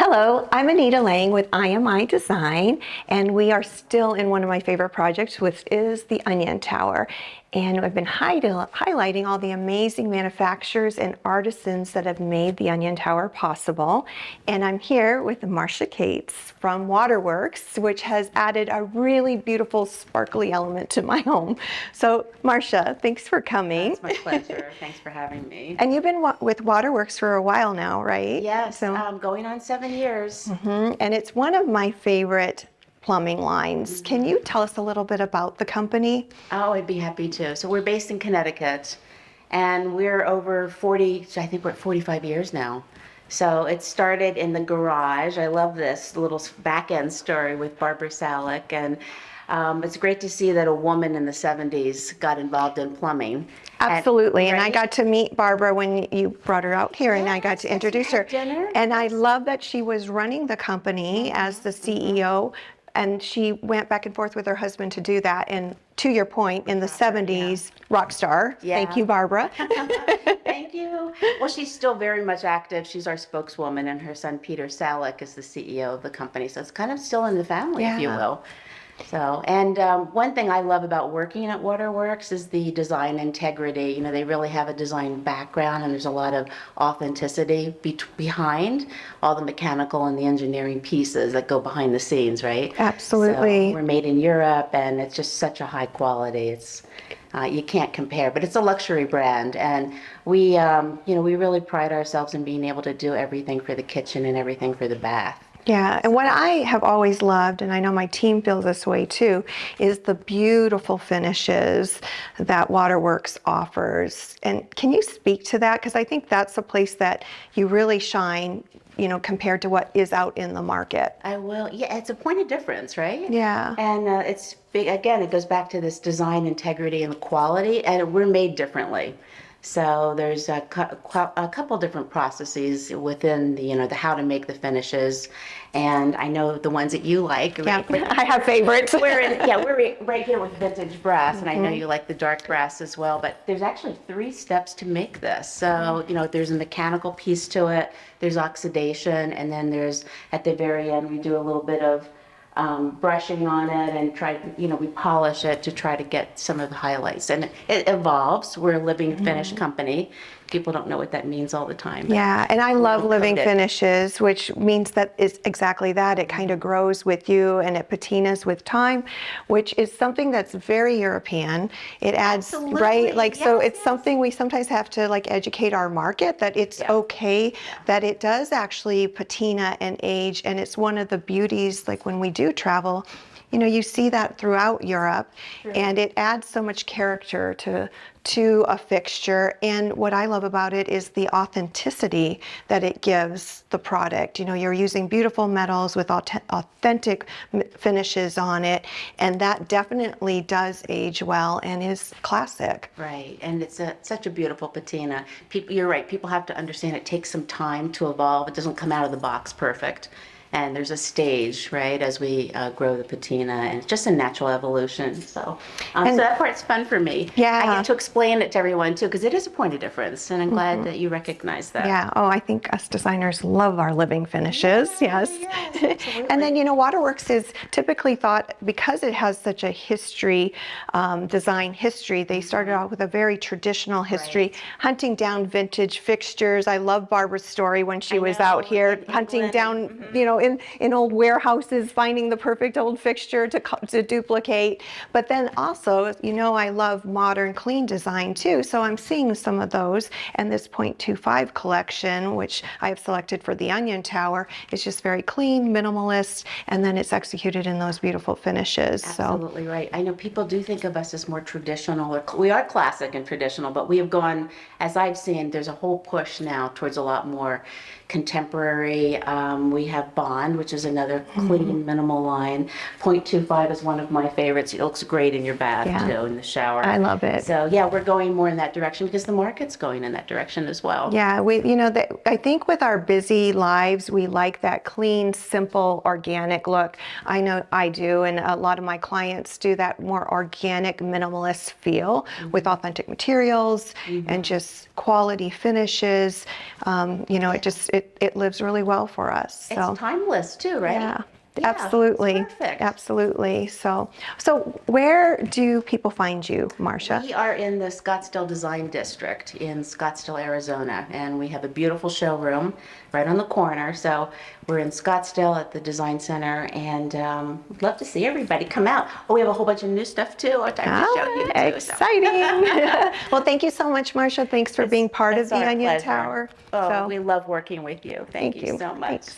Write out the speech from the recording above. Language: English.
Hello, I'm Anita Lang with IMI Design, and we are still in one of my favorite projects, which is the Onion Tower. And I've been highlighting all the amazing manufacturers and artisans that have made the Onion Tower possible. And I'm here with Marsha Cates from Waterworks, which has added a really beautiful sparkly element to my home. So Marsha, thanks for coming. It's my pleasure. Thanks for having me. And you've been with Waterworks for a while now, right? Yes, going on 7 years. And it's one of my favorite plumbing lines. Can you tell us a little bit about the company? Oh, I'd be happy to. So we're based in Connecticut, and we're over 40, I think we're at 45 years now. So it started in the garage. I love this little back end story with Barbara Salick, and it's great to see that a woman in the 70s got involved in plumbing. Absolutely, and I right? got to meet Barbara when you brought her out here, and I got to Yes, introduce we her. had dinner. And I love that she was running the company as the CEO, and she went back and forth with her husband to do that. And to your point, in the 70s, rock star. Thank you, Barbara. Thank you. Well, she's still very much active. She's our spokeswoman, and her son Peter Salick is the CEO of the company. So it's kind of still in the family, if you Yeah. will. So, and one thing I love about working at Waterworks is the design integrity. You know, they really have a design background, and there's a lot of authenticity behind all the mechanical and the engineering pieces that go behind the scenes, right? Absolutely. So we're made in Europe, and it's just such a high quality. It's you can't compare, but it's a luxury brand, and we, we really pride ourselves in being able to do everything for the kitchen and everything for the bath. Yeah, and what I have always loved, and I know my team feels this way too, is the beautiful finishes that Waterworks offers. And can you speak to that? Because I think that's a place that you really shine, compared to what is out in the market. I will. Yeah, it's a point of difference, right? Yeah. And it's big. Again, it goes back to this design integrity and quality, and we're made differently. So there's a couple different processes within the how to make the finishes, and I know the ones that you like. Yeah, Right? I have favorites. We're right here with vintage brass, and I know you like the dark brass as well. But there's actually 3 steps to make this. So there's a mechanical piece to it. There's oxidation, and then there's at the very end we do a little bit of brushing on it and we polish it to try to get some of the highlights. And it evolves. We're a living finish company. People don't know what that means all the time. Yeah, and I love living coat it. finishes, which means that it's exactly that. It kind of grows with you and it patinas with time, which is something that's very European. It adds, Absolutely. right? So Yes, it's yes. something we sometimes have to educate our market that it's okay, that it does actually patina and age. And it's one of the beauties, when we do travel, you see that throughout Europe, and it adds so much character to a fixture. And what I love about it is the authenticity that it gives the product. You're using beautiful metals with authentic finishes on it, and that definitely does age well and is classic. Right, and it's such a beautiful patina. You're right, people have to understand it takes some time to evolve. It doesn't come out of the box perfect. And there's a stage, right, as we grow the patina, and it's just a natural evolution. So that part's fun for me. Yeah. I get to explain it to everyone too, because it is a point of difference, and I'm glad that you recognize that. Yeah. Oh, I think us designers love our living finishes. Yes. Absolutely. And then, Waterworks is typically thought, because it has such a history, design history, they started out with a very traditional history, Right. hunting down vintage fixtures. I love Barbara's story when she was out here in hunting England. down, in old warehouses, finding the perfect old fixture to duplicate. But then also, I love modern clean design too. So I'm seeing some of those. And this .25 collection, which I have selected for the Onion Tower, is just very clean, minimalist, and then it's executed in those beautiful finishes. Absolutely right. I know people do think of us as more traditional, or we are classic and traditional, but we have gone, as I've seen, there's a whole push now towards a lot more contemporary. We have Bond, which is another clean, minimal line. 0.25 is one of my favorites. It looks great in your bath too, in the shower. I love it. So yeah, we're going more in that direction because the market's going in that direction as well. Yeah, I think with our busy lives, we like that clean, simple, organic look. I know I do, and a lot of my clients do that more organic, minimalist feel with authentic materials and just quality finishes. It lives really well for us. So. It's timeless too, right? Yeah. Yeah, Absolutely. it's perfect. Absolutely. So where do people find you, Marsha? We are in the Scottsdale Design District in Scottsdale, Arizona, and we have a beautiful showroom right on the corner. So we're in Scottsdale at the Design Center, and we'd love to see everybody come out. Oh, we have a whole bunch of new stuff too. Our time to show you too. Exciting. Well, thank you so much, Marsha. Thanks for being part of the our Onion pleasure. Tower. Oh, we love working with you. Thank you so much. Thanks.